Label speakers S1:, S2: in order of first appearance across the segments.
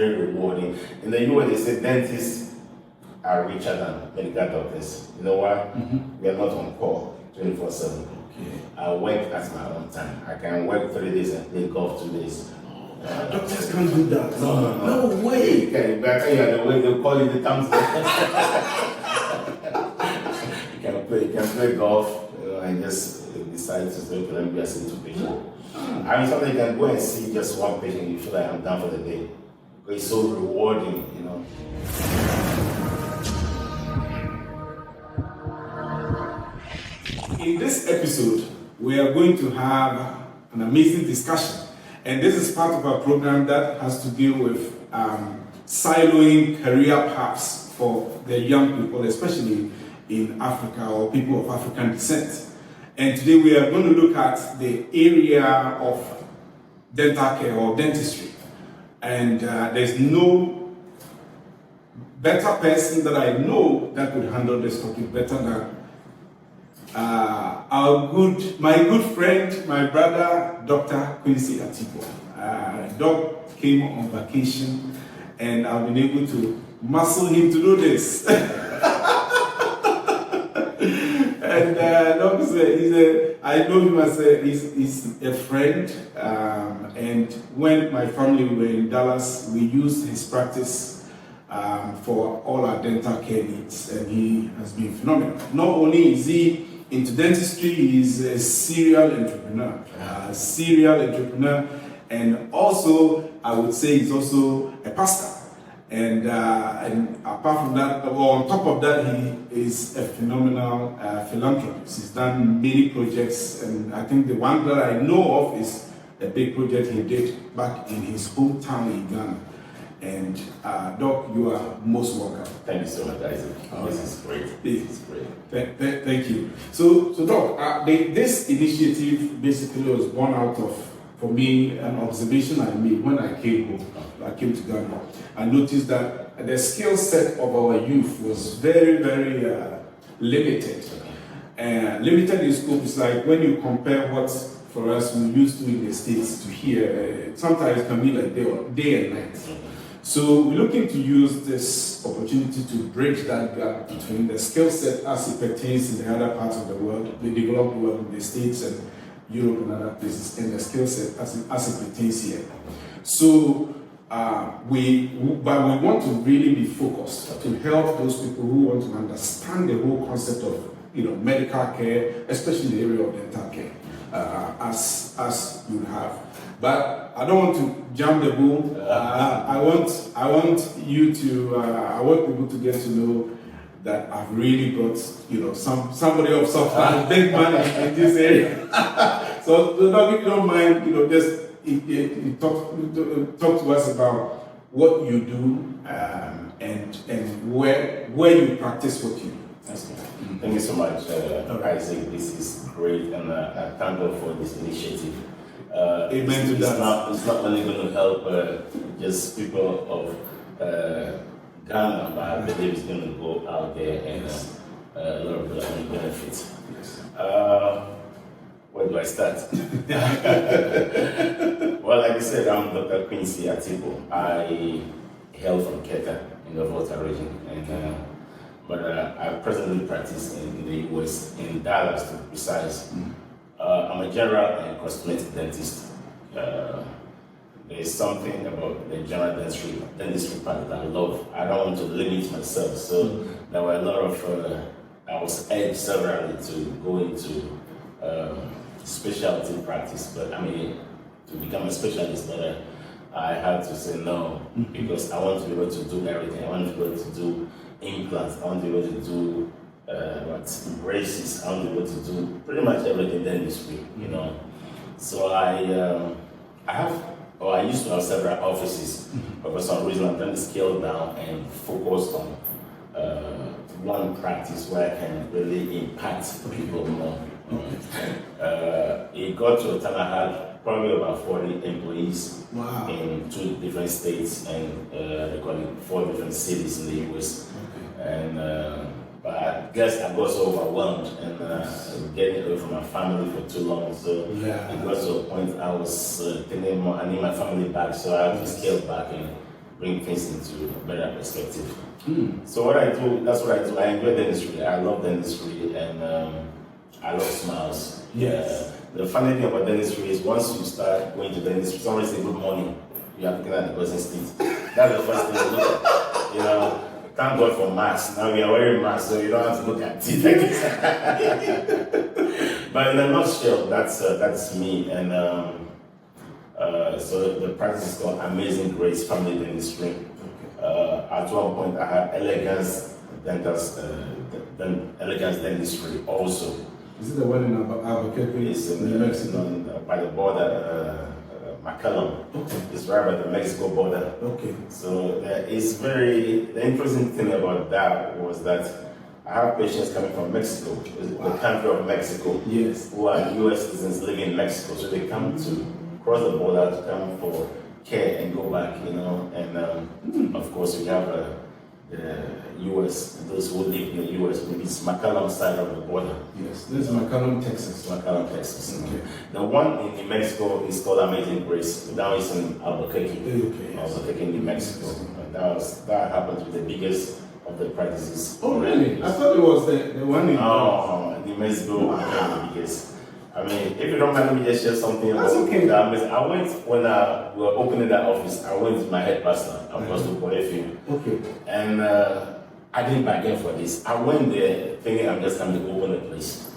S1: very rewarding. In the US, they say dentists are richer than medical doctors. You know why? We are not on call 24/7. I work at my own time. I can work 3 days and play golf 2 days.
S2: Doctors can't do that.
S1: No way. Okay, but you are the way they call it the thumbs. You can play golf, and just decide to say, okay, let me just see 2 patients. I mean, sometimes you can go and see just one patient, you feel like I'm done for the day. It's so rewarding, you know.
S2: In this episode, we are going to have an amazing discussion. And this is part of our program that has to deal with siloing career paths for the young people, especially in Africa or people of African descent. And today we are going to look at the area of dental care or dentistry. And there's no better person that I know that could handle this topic better than my good friend, my brother, Dr. Quincy Attipoe. Doc came on vacation, and I've been able to muscle him to do this. And Doc is I know him as he's a friend. And when my family were in Dallas, we used his practice for all our dental care needs, and he has been phenomenal. Not only is he into dentistry, he's a serial entrepreneur. And also, I would say he's also a pastor. And apart from that, or on top of that, he is a phenomenal philanthropist. He's done many projects, and I think the one that I know of is a big project he did back in his hometown in Ghana. And Doc, you are most welcome.
S1: Thank you so much, Isaac. This is great. This is great.
S2: Thank you. So Doc, this initiative basically was born out of, for me, an observation I made when I came home. I came to Ghana. I noticed that the skill set of our youth was very, very limited. Limited in scope is like when you compare what for us we used to in the States to here, sometimes it can be like day and night. So we're looking to use this opportunity to bridge that gap between the skill set as it pertains in the other parts of the world, the developed world in the States and Europe and other places, and the skill set as it pertains here. So we want to really be focused to help those people who want to understand the whole concept of medical care, especially in the area of dental care, as you have. But I don't want to jump the bull. I want you to. I want people to get to know that I've really got somebody of some big money in this area. So if you don't mind, just talk to us about what you do and where you practice what you do.
S1: Thank you so much, Isaac. This is great, and I thank God for this initiative.
S2: Amen to that.
S1: It's not only going to help just people of Ghana, but I believe it's going to go out there and a lot of people are going to benefit.
S2: Yes.
S1: Where do I start? Well, like I said, I'm Dr. Quincy Attipoe. I hail from Keta in the Volta region, but I presently practice in the US, in Dallas to be precise. I'm a general and cosmetic dentist. There's something about the general dentistry part that I love. I don't want to limit myself, so there were a lot of, I was urged severally to go into specialty practice, but to become a specialist, but I had to say no, because I want to be able to do everything. I want to be able to do implants, I want to be able to do braces, I want to be able to do pretty much everything in dentistry, So I used to have several offices, but for some reason I'm trying to scale down and focus on one practice where I can really impact people more. It got to a time I had probably about 40 employees in 2 different states and they call it 4 different cities in the US. But I guess I got so overwhelmed and getting away from my family for too long. So it got to a point I was thinking more, I need my family back, so I had to scale back and bring things into a better perspective. So what I do, that's what I do. I enjoy dentistry. I love dentistry, and I love smiles.
S2: Yes.
S1: The funny thing about dentistry is once you start going to dentistry, somebody say good morning, you are looking at the person's teeth. That's the first thing you look at. You know, thank God for masks. Now we are wearing masks, so you don't have to look at teeth like this. But in a nutshell, that's me. And so the practice is called Amazing Grace Family Dentistry. At one point, I had Elegance Dentistry also.
S2: Is it the one in Albuquerque?
S1: It's in Mexico, by the border, McCallum.
S2: Okay.
S1: It's right by the Mexico border.
S2: Okay.
S1: So the interesting thing about that was that I have patients coming from Mexico, the country of Mexico,
S2: yes,
S1: who are US citizens living in Mexico. So they come to cross the border to come for care and go back, you know. And of course, we have the US, those who live in the US, maybe it's McCallum side of the border.
S2: Yes, this is McCallum, Texas.
S1: McCallum, Texas.
S2: Okay.
S1: The one in Mexico is called Amazing Grace. That is in Albuquerque.
S2: Okay.
S1: Albuquerque, New Mexico. And that happens with the biggest of the practices.
S2: Oh, really? I thought it was the one in.
S1: Oh, New Mexico, the biggest. I mean, if you don't mind, let me just share something.
S2: That's okay.
S1: I went when we were opening that office. I went to my head pastor, Apostle Polefield.
S2: Okay.
S1: And I didn't bargain for this. I went there thinking I'm just coming to open the place.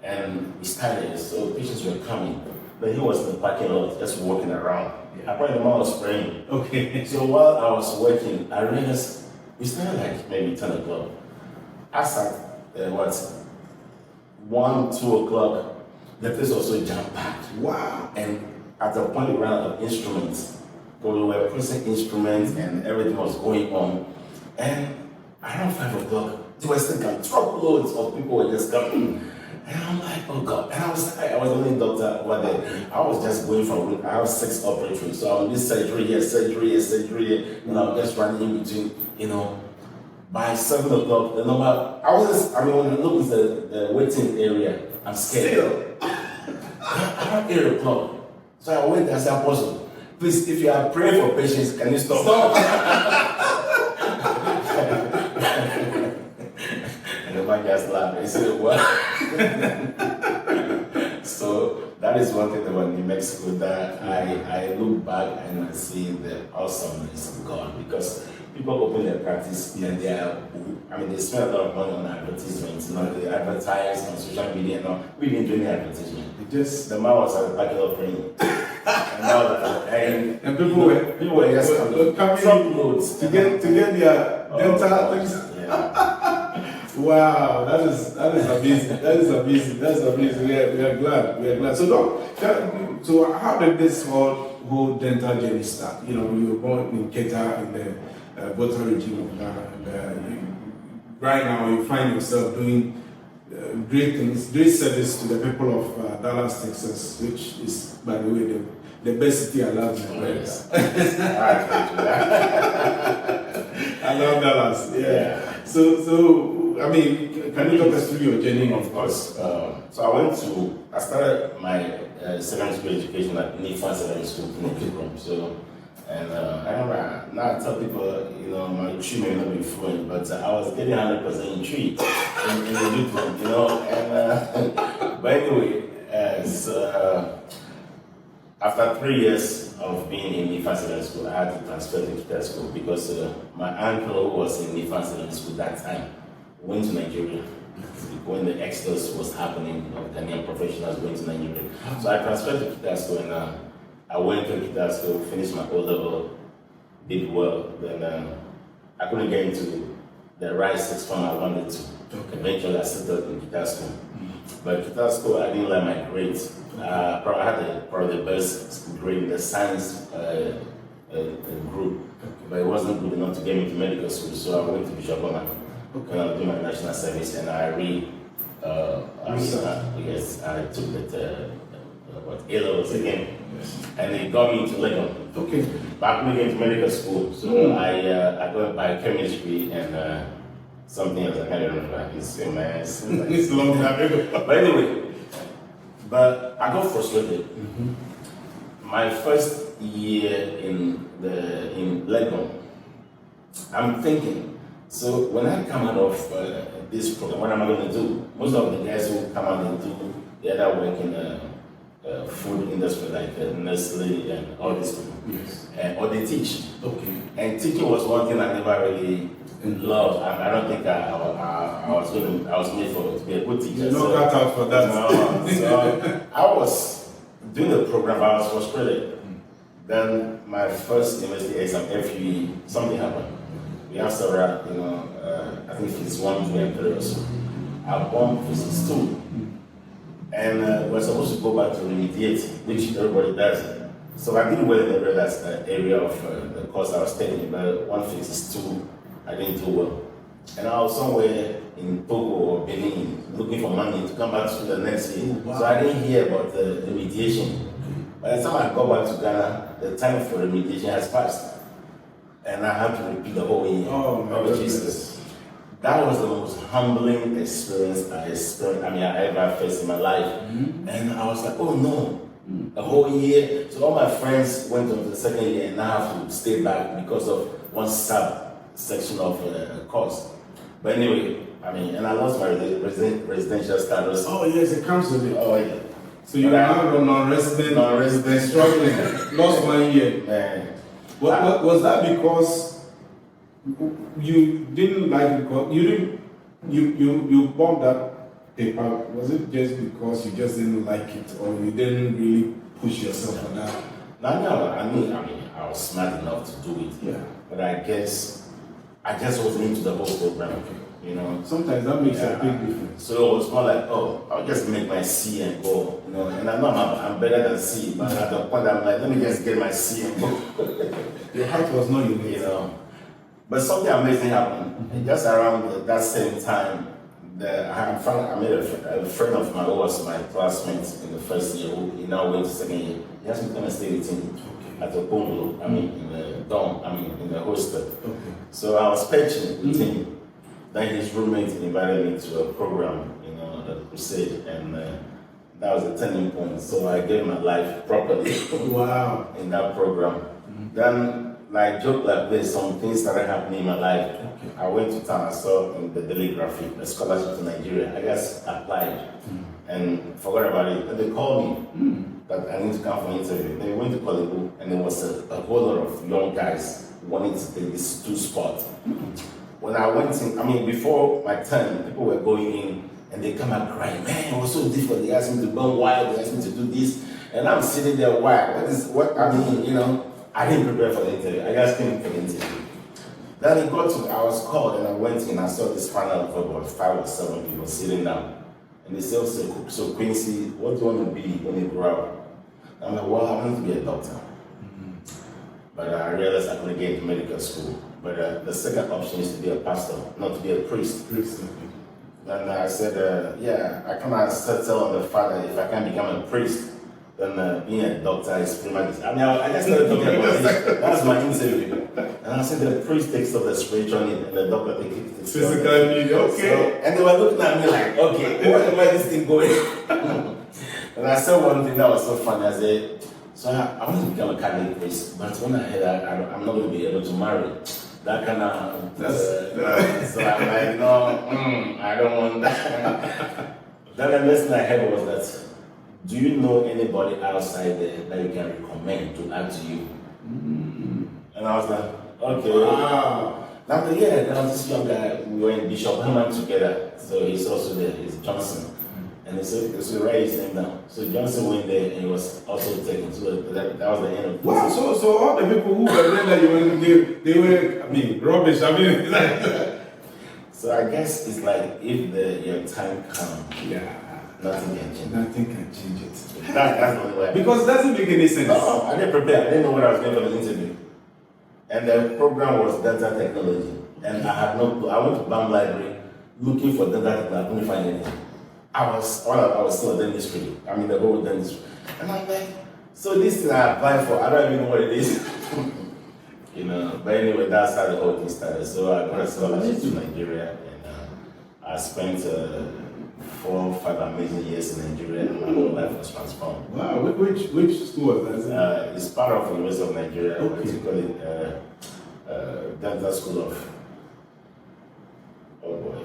S1: And we started, so patients were coming. But he was in the parking lot, just walking around. I probably the man was praying.
S2: Okay.
S1: So while I was working, I realized we started like maybe 10 o'clock. I sat, 1, 2 o'clock, the place was so jam-packed.
S2: Wow.
S1: And at the point we ran out of instruments, because we were pressing instruments and everything was going on. And around 5 o'clock, there were still truckloads of people were just coming. And I'm like, oh God. And I was the only doctor over there. I was just going from, I have 6 operatories. So I would do surgery here, surgery here, surgery here. And I was just running in between, you know. By 7 o'clock, the number, when I look at the waiting area, I'm scared.
S2: Still.
S1: Around 8 o'clock. So I went and said, Apostle, please, if you are praying for patients, can you stop? And the man just laughed. He said, what? So that is one thing about New Mexico that I look back and I see the awesomeness of God, because people open their practice and they spend a lot of money on advertisements. You know, they advertise on social media. No, we didn't do any advertisement. The man was at the back of praying.
S2: And people were
S1: just
S2: coming
S1: loads
S2: to get their dental things.
S1: Yeah.
S2: Wow, that is amazing. That's amazing. We are glad. So how did this whole dental journey start? You know, you were born in Keta in the Volta Region of Ghana. Right now, you find yourself doing great things, great service to the people of Dallas, Texas, which is, by the way, the best city I love in America.
S1: Yes.
S2: I love Dallas. Yeah. So I mean, can you talk us through your journey?
S1: Of course. So I started my secondary school education at Nifa Secondary School in Kikrom. So, and I remember, now I tell people, you know, my tree may not be fluent, but I was getting 100% in tree in the diploma, you know. And but anyway, after 3 years of being in Nifa Secondary School, I had to transfer to Keta School because my uncle who was in Nifa Secondary School that time went to Nigeria when the exodus was happening of Ghanaian professionals going to Nigeria. So I transferred to Keta School, and I went to Keta School, finished my O-level, did well. Then I couldn't get into the right 6 form I wanted to. Eventually I settled in Keta School. But Keta School, I didn't like my grades. I had probably the best grade in the science group, but it wasn't good enough to get me to medical school. So I went to Bishop Ona. When I was doing my national service, and I took the A-levels again, and it got me into Legon.
S2: Okay.
S1: Back when I went to medical school, so I got biochemistry and something else I can't remember. It's
S2: It's a long time ago.
S1: But anyway, I got frustrated. My first year in Legon, I'm thinking, so when I come out of this program, what am I going to do? Most of the guys who come out and do, they either work in food industry like Nestle and all these people.
S2: Yes.
S1: Or they teach.
S2: Okay.
S1: And teaching was one thing I never really loved. I don't think I was made to be a good teacher.
S2: You're not cut out for that.
S1: No, so I was doing the program, I was frustrated. Then my first university exam, FUE, something happened. We have several, I think it's 1, 2, and 3 or so. I won physics 2. And we're supposed to go back to remediate, which everybody does. So I did well in the area of the course I was taking, but 1 physics 2, I didn't do well. And I was somewhere in Togo or Benin looking for money to come back to the next year.
S2: Wow.
S1: So I didn't hear about the remediation. By the time I got back to Ghana, the time for remediation has passed. And I had to repeat the whole year.
S2: Oh, my goodness.
S1: Jesus. That was the most humbling experience I ever faced in my life.
S2: Mm-hmm.
S1: And I was like, oh no, a whole year. So all my friends went on to the second year and I have to stay back because of one section of a course. But anyway, and I lost my residential status.
S2: Oh yes, it comes with it.
S1: Oh yeah.
S2: So you are now non-resident, struggling. Lost 1 year.
S1: Man.
S2: Was that because you didn't like because you bought that paper? Was it just because you just didn't like it, or you didn't really push yourself on that?
S1: No, I was smart enough to do it.
S2: Yeah.
S1: But I guess I just wasn't into the whole program.
S2: Sometimes that makes a big difference.
S1: So it was more like, I'll just make my C and go, And I know I'm better than C, but at the point I'm like, let me just get my C and go.
S2: Your heart was not unique.
S1: But something amazing happened. Mm-hmm. Just around that same time, I made a friend of mine who was my classmate in the first year, who he now went to second year. He asked me to come and stay with him at the bungalow, in the dorm, in the hostel. Okay. So I was pitching with him. Then his roommate invited me to a program, the crusade, and that was a turning point. So I gave my life properly.
S2: Wow.
S1: In that program. Mm-hmm. Then, joke like this, some things started happening in my life. Okay. I went to town, I saw in the Daily Graphic a scholarship to Nigeria. I just applied and forgot about it. And they called me that I need to come for an interview. They went to Kolebu, and there was a whole lot of young guys wanting to take this 2 spot. When I went in, before my turn, people were going in and they come out crying, man, it was so difficult. They asked me to burn wild, they asked me to do this. And I'm sitting there, why? I didn't prepare for the interview. I just came for the interview. Then I was called and I went in, I saw this panel of about 5 or 7 people sitting down. And they said, so Quincy, what do you want to be when you grow up? I'm like, well, I want to be a doctor. Mm-hmm. But I realized I couldn't get into medical school. But the second option is to be a pastor, not to be a priest. And I said, I cannot settle on the fact that if I can become a priest, then being a doctor is pretty much. I just started talking about it. That's my interview. And I said, the priest takes up the spiritual need, and the doctor takes the
S2: physical need. Okay.
S1: So, and they were looking at me like, okay, where is this thing going? And I said one thing that was so funny. I said, so I want to become a Catholic priest, but when I heard that I'm not going to be able to marry. That kind of, so I'm like, no, I don't want that. Then the next thing I heard was that, do you know anybody outside there that you can recommend to add to you? Mm-hmm. And I was like, okay. Wow. Now, there was this young guy, we were in Bishop Herman together, so he's also there, he's Johnson. And he said, so write his name down. So Johnson went there and he was also taken. So that was the end of it.
S2: Wow, so all the people who were there that you went, they were, rubbish.
S1: So I guess it's like if your time comes, nothing can change.
S2: Nothing can change it.
S1: That's the only way.
S2: Because it doesn't make any sense.
S1: No, I didn't prepare. I didn't know what I was going for the interview. And the program was dental technology. And I went to BAM Library looking for dental technology. I couldn't find anything. I was still a dentistry. The whole dentistry. And I'm like, so this thing I applied for, I don't even know what it is. But anyway, that's how the whole thing started. So I got a scholarship to Nigeria, and I spent 4 or 5 amazing years in Nigeria, and my whole life was transformed.
S2: Wow, which school was that?
S1: It's part of the University of Nigeria.
S2: Okay.
S1: What do you call it? dental school of, oh boy.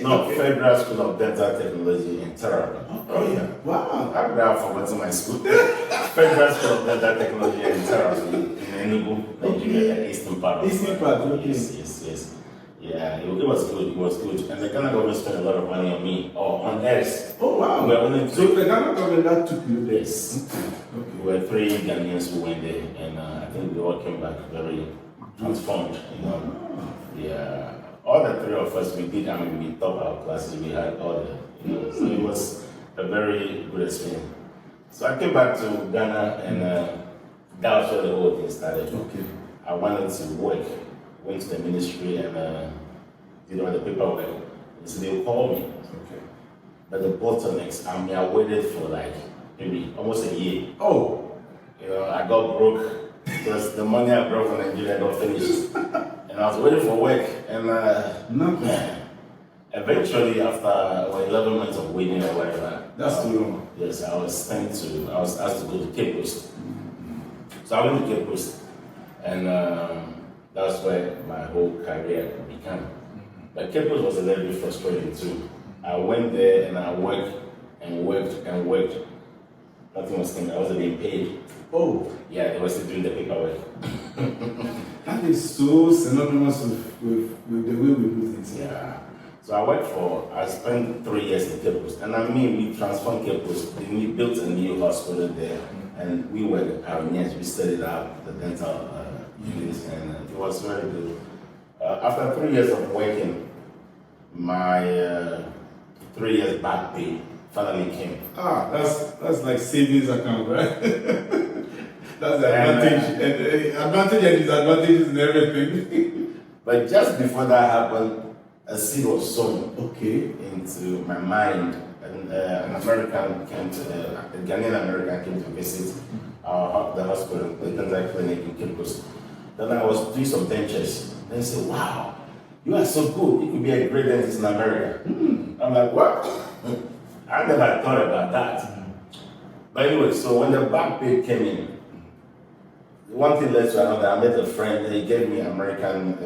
S1: No, Federal School of Dental Technology in Therapy.
S2: Oh yeah. Wow.
S1: I've never forgotten my school. Federal School of Dental Technology and Therapy in Enugu, Nigeria, the eastern part.
S2: Eastern part, okay.
S1: Yes. Yeah, it was good. And the Ghana government spent a lot of money on me, or on us.
S2: Oh wow. So the Ghana government that took you there?
S1: Yes. Okay. We were 3 Ghanaians who went there, and I think we all came back very transformed, you know. Yeah. All the 3 of us, we topped our classes, we had all the, you know, so it was a very good experience. So I came back to Ghana, and that was where the whole thing started.
S2: Okay.
S1: I wanted to work, went to the ministry and did all the paperwork. So they called me.
S2: Okay.
S1: But the bottlenecks, I waited for like maybe almost a year.
S2: Oh.
S1: You know, I got broke because the money I brought from Nigeria got finished. And I was waiting for work, and eventually, after 11 months of waiting or whatever,
S2: that's too long.
S1: Yes, I was asked to go to Cape Coast. So I went to Cape Coast, and that's where my whole career began. But Cape Coast was a little bit frustrating too. I went there and I worked. Nothing was coming. I wasn't being paid.
S2: Oh.
S1: Yeah, they were still doing the paperwork.
S2: That is so synonymous with the way we do things.
S1: Yeah. So I spent 3 years in Cape Coast. And we transformed Cape Coast. We built a new hospital there. And we were the pioneers. We set it up, the dental units, and it was very good. After 3 years of working, my 3 years back pay finally came.
S2: That's like savings account, right? That's the advantage, advantage and disadvantages and everything.
S1: But just before that happened, a seed was sown into my mind. And an American came to a Ghanaian American came to visit the hospital, the dental clinic in Cape Coast. Then I was doing some dentures. Then he said, "Wow, you are so good. You could be a great dentist in America." I'm like, "What?" I never thought about that. But anyway, so when the back pay came in, one thing led to another. I met a friend, and he gave me an American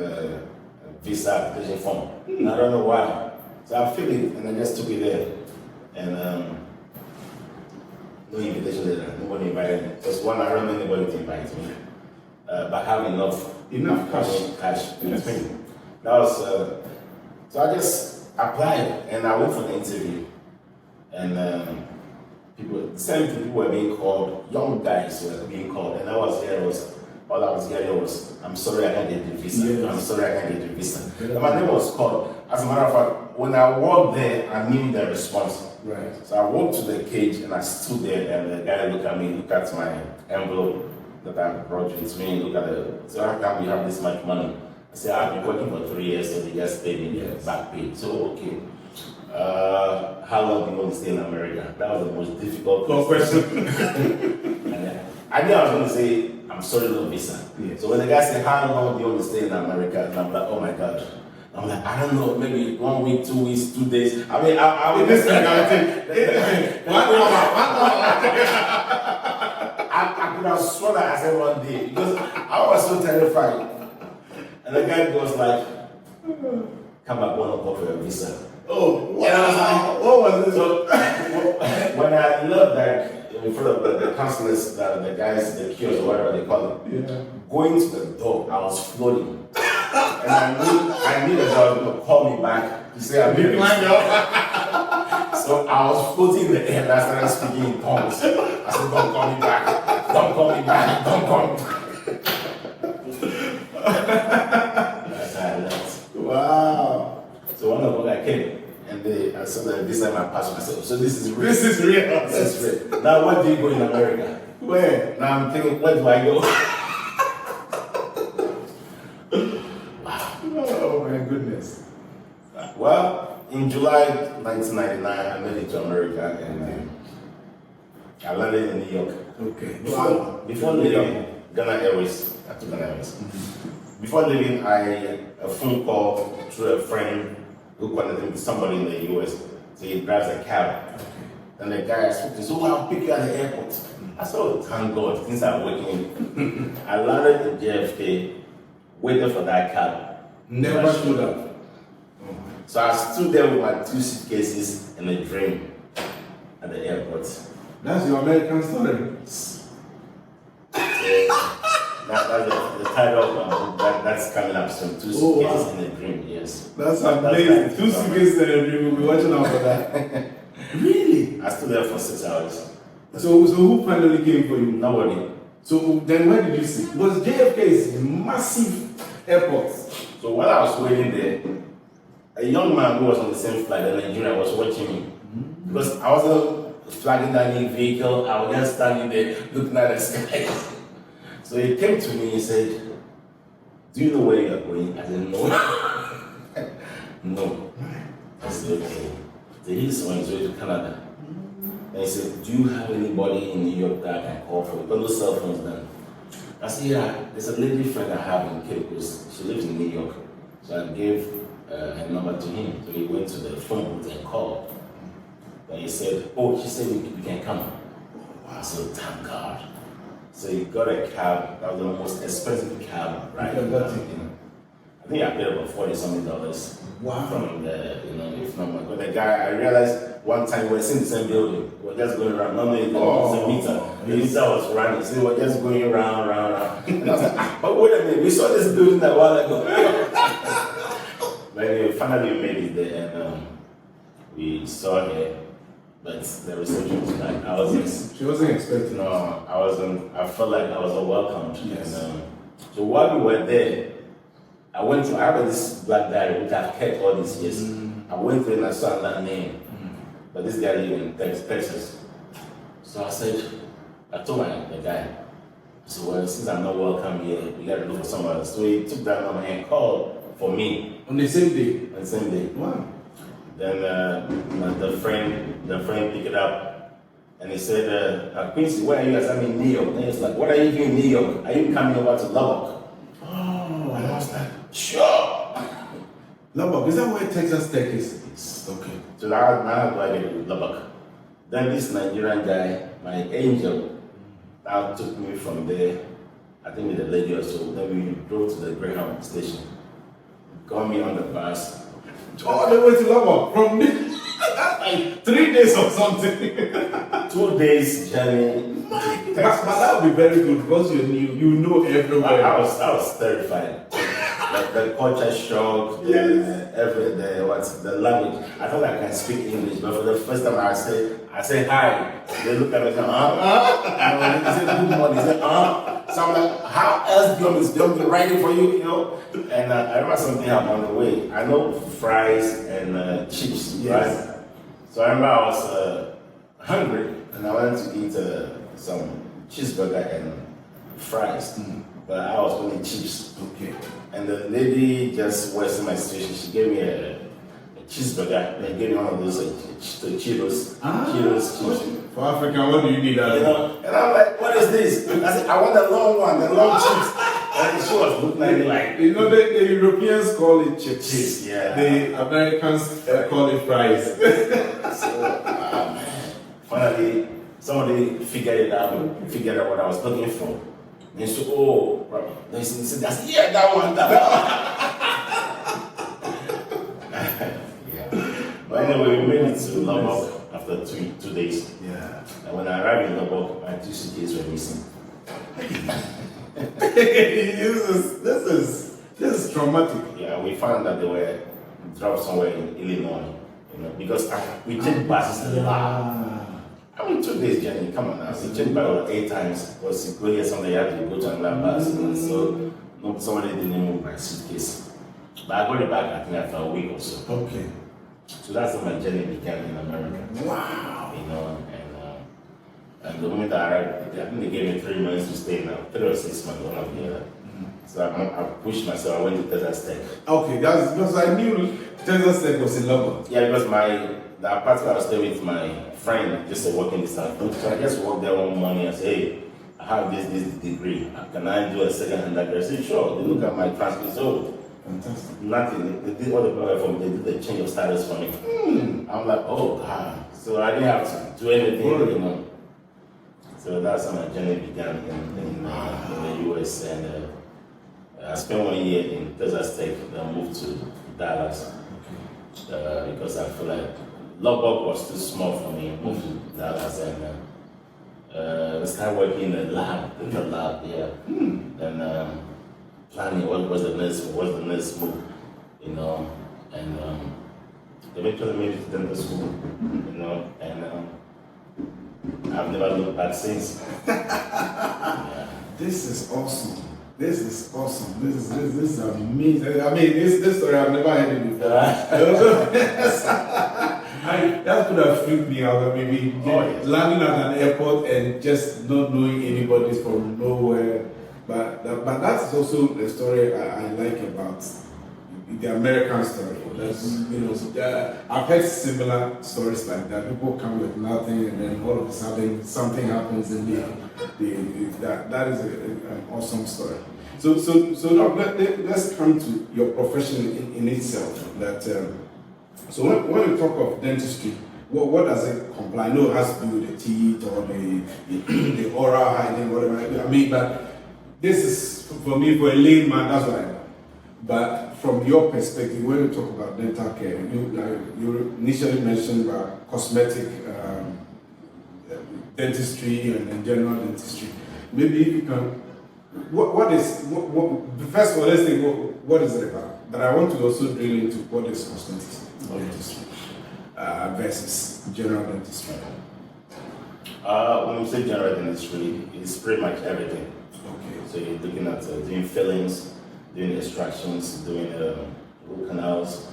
S1: visa application form. I don't know why. So I filled it, and I just took it there. And no invitation letter, nobody invited me. Just one, I don't know anybody to invite me. But I have enough cash.
S2: Yes.
S1: That was, so I just applied, and I went for the interview. And people were being called, young guys were being called, and all I was hearing was, "I'm sorry I can't get the visa.
S2: Yes.
S1: I'm sorry I can't get the visa." And my name was called. As a matter of fact, when I walked there, I knew the response.
S2: Right.
S1: So I walked to the cage and I stood there, and the guy looked at me, looked at my envelope that I brought with me, looked at it. So how come we have this much money? I said, "I've been working for 3 years, so they just paid me back pay." So okay. How long do you want to stay in America? That was the most difficult
S2: question.
S1: And I knew I was going to say, "I'm sorry, no visa."
S2: Yeah.
S1: So when the guy said, "How long do you want to stay in America?" And I'm like, "Oh my God." I'm like, "I don't know, maybe 1 week, 2 weeks, 2 days." I mean, I would just I could have sworn that I said 1 day because I was so terrified. And the guy goes like, "Come back 1 o'clock for your visa."
S2: Oh, wow.
S1: And I was like, "What was this?" So when I left that in front of the counselors, the guys, the kiosks, whatever they call it, going to the door, I was floating. And I knew that they were going to call me back to say I'm here. So I was floating in the air and I started speaking in tongues. I said, "Don't call me back. Don't call me back. Don't call me back." That's how I left.
S2: Wow.
S1: So one of them I came and I said that this time I passed myself. So this is real.
S2: This is real.
S1: This is real. Now where do you go in America?
S2: Where?
S1: Now I'm thinking, where do I go?
S2: Oh my goodness.
S1: Well, in July 1999, I made it to America and I landed in New York.
S2: Okay.
S1: Before leaving Ghana Airways, I took Ghana Airways. Before leaving, a phone call through a friend who connected me with somebody in the US. So he drives a cab. And the guy I spoke to said, "Oh, I'll pick you at the airport." I said, "Oh, thank God, things are working." I landed in JFK waiting for that cab.
S2: Never showed up.
S1: So I stood there with my 2 suitcases in a dream at the airport.
S2: That's your American story.
S1: That's the title of that's coming up soon. 2 suitcases in a dream, yes.
S2: That's amazing. 2 suitcases in a dream. We'll be watching out for that. Really?
S1: I stood there for 6 hours.
S2: So who finally came for you?
S1: Nobody.
S2: So then where did you sit? Because JFK is a massive airport.
S1: So while I was waiting there, a young man who was on the same flight in Nigeria was watching me. Because I wasn't flagging down any vehicle, I was just standing there looking at the sky. So he came to me and said, "Do you know where you are going?" I said, "No." No. I said, "Okay." So he's on his way to Canada. And he said, "Do you have anybody in New York that I can call for? Because those cell phones then." I said, "Yeah, there's a lady friend I have in Keta. She lives in New York." So I gave her number to him. So he went to the phone booth and called. And he said, "Oh," she said, "we can come." I said, "Thank God." So he got a cab. That was the most expensive cab, right? I think I paid about $40-something.
S2: Wow.
S1: From the, if not more. But the guy, I realized one time we were in the same building. We were just going around. Normally, there was a meter. The meter was running. So we were just going around. And I was like, but wait a minute, we saw this building a while ago. But anyway, finally we made it there and we saw her. But the reception was like,
S2: she wasn't expecting.
S1: No, I felt like I was welcomed.
S2: Yes.
S1: And, so while we were there, I have this black diary which I've kept all these years. I went there and I saw that name. But this guy lived in Texas. So I told the guy, so well, since I'm not welcome here, we got to look for someone else. So he took that number and called for me.
S2: On the same day?
S1: On the same day.
S2: Wow.
S1: Then the friend picked it up and he said, "Quincy, where are you guys? I'm in New York." And he was like, "What are you doing in New York? Are you coming over to Lubbock?"
S2: Oh,
S1: and I was like, "Sure."
S2: Lubbock, is that where Texas Tech is?
S1: Yes. Okay. So now I get to Lubbock. Then this Nigerian guy, my angel, now took me from there, I think with a lady or so. Then we drove to the Greyhound station. Got me on the bus.
S2: All the way to Lubbock from like 3 days or something.
S1: 2 days journey.
S2: But that would be very good because you know everywhere.
S1: I was terrified. The culture shock, the language. I thought I can speak English, but for the first time I say hi. They look at me and say, And they say good morning. They say, So I'm like, how else do you want me to write it for you, And I remember something happened on the way. I know fries and chips,
S2: yes.
S1: Right? So I remember I was hungry and I wanted to eat some cheeseburger and fries. But I was only chips.
S2: Okay.
S1: And the lady just was in my situation. She gave me a cheeseburger and gave me one of those Cheetos. Cheetos chips.
S2: For African, what do you need that?
S1: And I'm like, what is this? I said, I want the long one, the long chips. And she was looking at me like,
S2: the Europeans call it chips.
S1: Chips, yeah.
S2: The Americans call it fries.
S1: So, man. Finally, somebody figured out what I was looking for. And so, then he said, that one. Yeah. But anyway, we made it to Lubbock after two days.
S2: Yeah.
S1: And when I arrived in Lubbock, my 2 suitcases were missing.
S2: This is traumatic.
S1: Yeah, we found that they were dropped somewhere in Illinois, because we took buses a lot. I mean, 2 days journey, come on now. So checked by about 8 times. Because you go here somewhere, you have to go to another bus. So somebody didn't move my suitcase. But I got it back, I think, after a week or so.
S2: Okay.
S1: So that's how my journey began in America.
S2: Wow.
S1: And the moment I arrived, I think they gave me 3 months to stay now. 3 or 6 months, one of the other. So I pushed myself, I went to Texas Tech.
S2: Okay, that's because I knew Texas Tech was in Lubbock.
S1: Yeah, because the apartment I was staying with my friend, just a working distance. So I just worked there one morning and said, "Hey, I have this degree. Can I do a second undergrad?" I said, "Sure." They look at my transcript. So
S2: fantastic.
S1: Nothing. They did all the paper for me. They did the change of status for me. I'm like, oh God. So I didn't have to do anything, So that's how my journey began in the US. And I spent 1 year in Texas Tech, then moved to Dallas because I feel like Lubbock was too small for me. Moved to Dallas and started working in the lab, yeah. And planning what was the next move, you know, and eventually made it to dental school, you know, and I've never looked back since. Yeah.
S2: This is awesome. This is awesome. This is amazing. I mean, this story I've never heard it before. That could have freaked me out. Maybe landing at an airport and just not knowing anybody from nowhere. But that's also the story I like about the American story. That's, you know, I've heard similar stories like that. People come with nothing, and then all of a sudden something happens, and that is an awesome story. So now let's come to your profession in itself. That so when we talk of dentistry, what does it comply? I know it has to do with the teeth or the oral hygiene, whatever. I mean, but this is for me, for a layman, that's what I know. But from your perspective, when you talk about dental care, you initially mentioned about cosmetic dentistry and general dentistry. Maybe if you can, first of all, let's say what is it about? But I want to also drill into what is cosmetic dentistry versus general dentistry.
S1: When we say general dentistry, it's pretty much everything.
S2: Okay.
S1: So you're looking at doing fillings, doing extractions, doing root canals,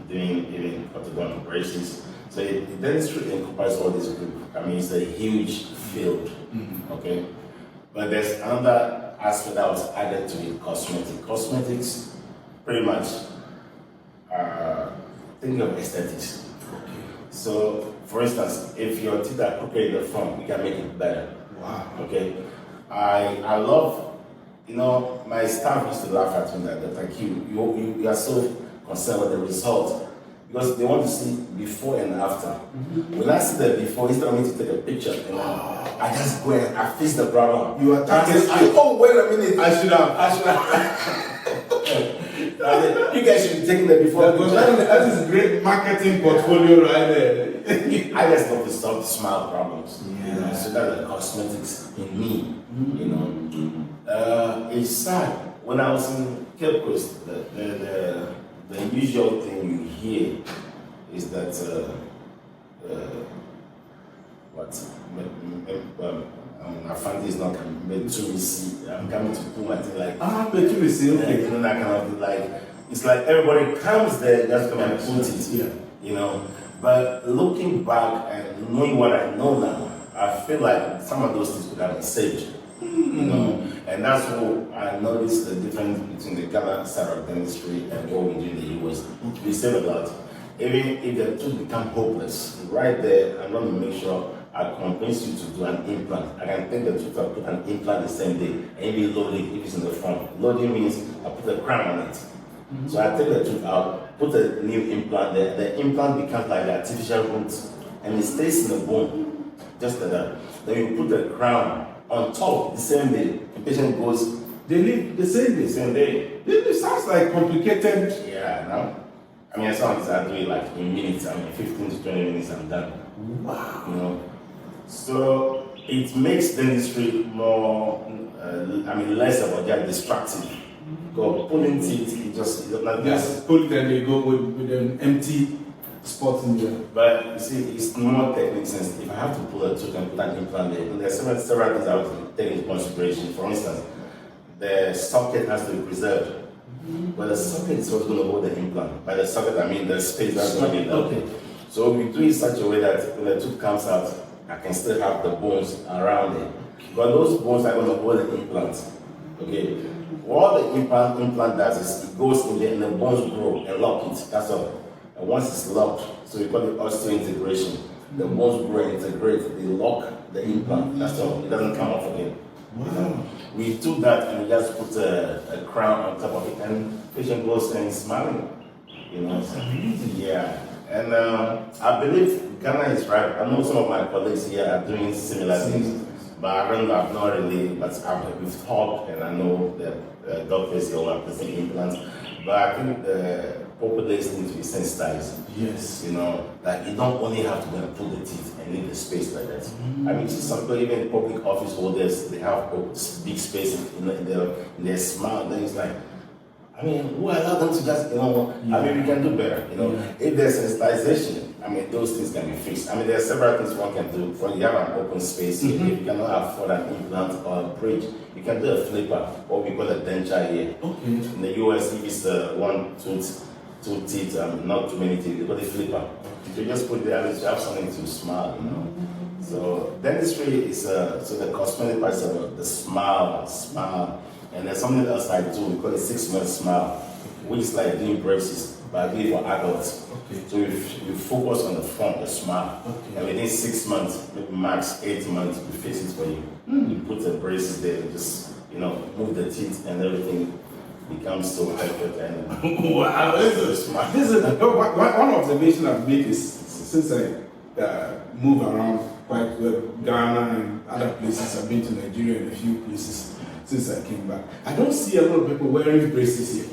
S1: doing even orthodontic braces. So dentistry encompasses all this group. I mean, it's a huge field, okay? But there's another aspect that was added to it, cosmetic. Cosmetics, pretty much, thinking of aesthetics.
S2: Okay.
S1: So, for instance, if your teeth are crooked in the front, you can make it better.
S2: Wow.
S1: Okay? I love, you know, my staff used to laugh at me that like you are so concerned with the result because they want to see before and after. When I see the before, instead of me to take a picture, you know, I just go and I fix the problem.
S2: You are talking.
S1: Oh, wait a minute!
S2: I should have.
S1: You guys should be taking the before.
S2: That is a great marketing portfolio right there.
S1: I just love to solve smile problems. Yeah. You know, so that's the cosmetics in me. You know, it's sad. When I was in Cape Coast, the usual thing you hear is that my family is not coming to me. I'm coming to pull my thing like
S2: but you see, okay.
S1: You know, that kind of thing, like it's like everybody comes there just come and put it.
S2: Yeah.
S1: You know, but looking back and knowing what I know now, I feel like some of those things could have been saved. You know, and that's what I noticed the difference between the Ghana side of dentistry and what we do in the US. We save a lot. Even if the tooth become hopeless, right there, I'm going to make sure I convince you to do an implant. I can take the tooth and put an implant the same day and maybe load it if it's in the front. Loading means I put a crown on it. So I take the tooth out, put a new implant there. The implant becomes like the artificial root and it stays in the bone, just like that. Then you put the crown on top the same day. The patient goes.
S2: They live the same day.
S1: Same day.
S2: It sounds like complicated.
S1: Yeah, no. I mean, some of these I do it like in minutes. I mean, 15 to 20 minutes, I'm done.
S2: Wow.
S1: You know. So it makes dentistry more. Less about that destructive. Go pulling teeth, it just not
S2: just pull it and they go with an empty spot in there.
S1: But you see, it's more technique sensitive. If I have to pull a tooth and put an implant there, there are several things I have to take into consideration. For instance, the socket has to be preserved. But the socket is what's going to hold the implant. By the socket, I mean the space that's going to be there. Okay. So we do it such a way that when the tooth comes out, I can still have the bones around it. But those bones are going to hold the implant. Okay. What the implant does is it goes in there and the bones grow and lock it. That's all. And once it's locked, so we call it osseointegration. The bones grow and integrate. They lock the implant. That's all. It doesn't come off again.
S2: Wow.
S1: You know? We do that and we just put a crown on top of it, and patient goes and smiling. You know.
S2: That's amazing.
S1: Yeah. And I believe Ghana is right. I know some of my colleagues here are doing similar things. But I don't know, I've not really, but we've talked and I know that doctors who are placing implants. But I think the population needs to be sensitized.
S2: Yes.
S1: You know, like you don't only have to go and pull the teeth and leave the space like that. I mean, see some people, even public office holders, they have big space in their smile. Then it's like, I mean, who allowed them to just, I mean, we can do better, If there's sensitization, I mean, those things can be fixed. I mean, there are several things one can do. For you have an open space here, if you cannot afford an implant or a bridge, you can do a flipper, or we call a denture here.
S2: Okay.
S1: In the US, if it's one tooth, two teeth, not too many teeth, they call it flipper. You just put there, at least you have something to smile, So dentistry is, so the cosmetic part is the smile. And there's something else I do, we call it 6-month smile, which is like doing braces, but I do it for adults.
S2: Okay.
S1: So you focus on the front, the smile, and within 6 months, maybe max 8 months, we fix it for you. You put the braces there, just move the teeth, and everything becomes so perfect. And
S2: wow, this is one observation I've made is since I move around quite well, Ghana and other places. I've been to Nigeria and a few places since I came back. I don't see a lot of people wearing braces here.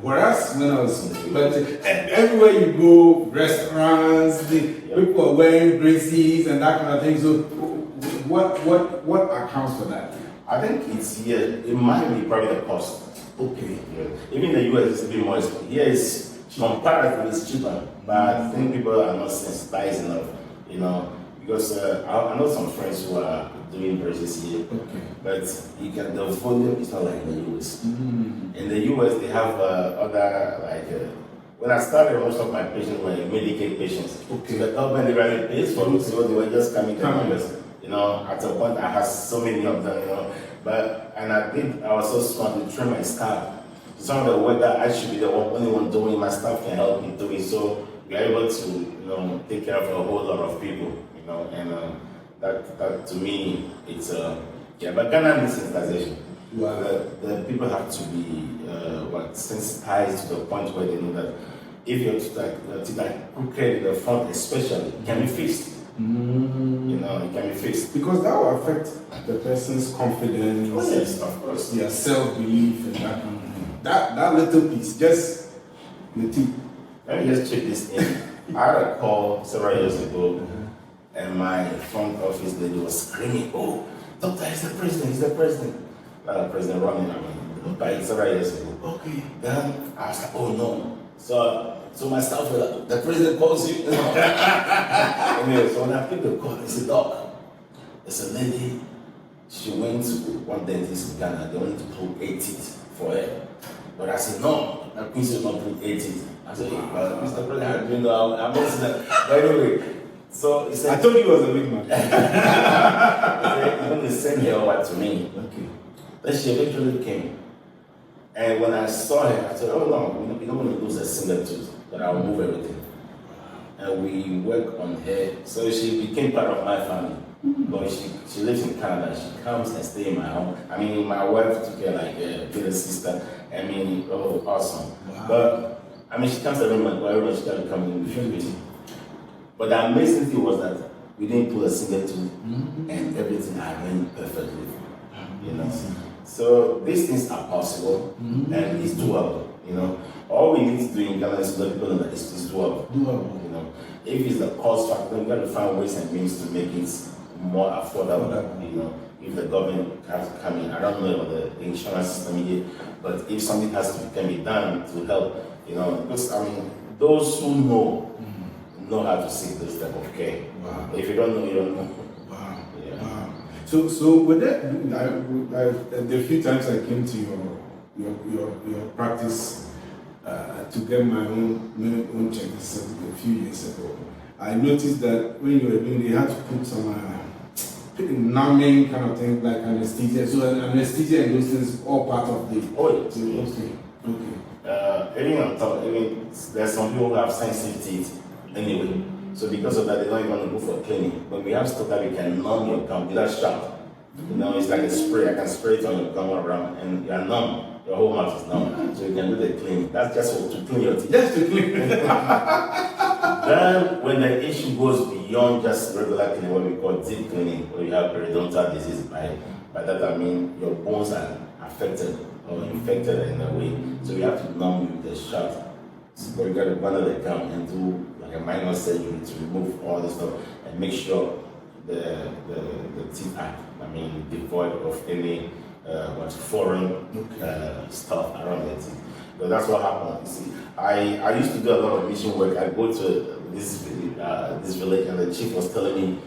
S2: Whereas when I was, but everywhere you go, restaurants, people are wearing braces and that kind of thing. So, what accounts for that?
S1: I think it might be probably the cost.
S2: Okay.
S1: Yeah. Even the US is a bit more expensive. Here it's comparatively it's cheaper, but I think people are not sensitized enough, because I know some friends who are doing braces here, but the volume is not like the US. In the US, they have other, when I started, most of my patients were Medicaid patients.
S2: Okay.
S1: So the government really pays for it, so they were just coming to members. At a point I had so many of them, and I was so smart to train my staff. Some of the work that I should be the only one doing, my staff can help me do it. So we are able to, take care of a whole lot of people, and that to me, it's but Ghana needs sensitization.
S2: Wow.
S1: The people have to be sensitized to the point where they know that if your teeth are crooked in the front, especially, it can be fixed. It can be fixed.
S2: Because that will affect the person's confidence,
S1: oh, yes, of course,
S2: their self-belief, and that kind of thing. That little piece, just the teeth.
S1: Let me just check this in. I had a call several years ago, and my front office lady was screaming, "Oh, doctor, he's the president. Like the president running, by several years ago."
S2: Okay.
S1: Then I was like, "Oh no." So my staff were like, "The president calls you." Anyway, so when I picked the call, I said, "Doc, there's a lady, she went to one dentist in Ghana, they wanted to pull 8 teeth for her. But I said, no, that Quincy will not pull 8 teeth." I said, "But Mr. President, I didn't know, I'm not saying that." But anyway, so he said,
S2: I told you he was a big man.
S1: he said, "He's going to send her over to me."
S2: Okay.
S1: Then she eventually came. And when I saw her, I said, "Oh no, we don't want to lose a single tooth, but I'll move everything." And we work on her. So she became part of my family. But she lives in Canada. She comes and stays in my home. I mean, my wife took her like a little sister. I mean, oh, awesome.
S2: Wow.
S1: But, I mean, she comes every month, but every month she started coming in with. But the amazing thing was that we didn't pull a single tooth, and everything went perfectly. So these things are possible, and it's doable. All we need to do in Ghana is let people know that it's doable. If it's the cost factor, we've got to find ways and means to make it more affordable. If the government has to come in, I don't know about the insurance system here, but if something can be done to help, because I mean, those who know how to seek this type of care.
S2: Wow.
S1: If you don't know, you don't know.
S2: Wow.
S1: Yeah.
S2: Wow. So with that, the few times I came to your practice to get my own check a few years ago, I noticed that when you were doing, they had to put some numbing kind of thing like anesthesia. So anesthesia and those things all part of the.
S1: Oh yes.
S2: Okay.
S1: Even on top, there's some people who have sensitive teeth anyway. So because of that, they don't even want to go for cleaning. But we have stuff that we can numb your gum without shock. It's like a spray. I can spray it on your gum around, and you're numb. Your whole mouth is numb. So you can do the cleaning. That's just to clean your teeth.
S2: Just to clean.
S1: Then when the issue goes beyond just regular cleaning, what we call deep cleaning, where you have periodontal disease, by that I mean your bones are affected or infected in a way. So we have to numb you with the shot. So you got to bundle the gum and do like a minor surgery to remove all the stuff and make sure the teeth are, devoid of any foreign stuff around the teeth. So that's what happened. You see, I used to do a lot of mission work. I go to this village and the chief was telling me,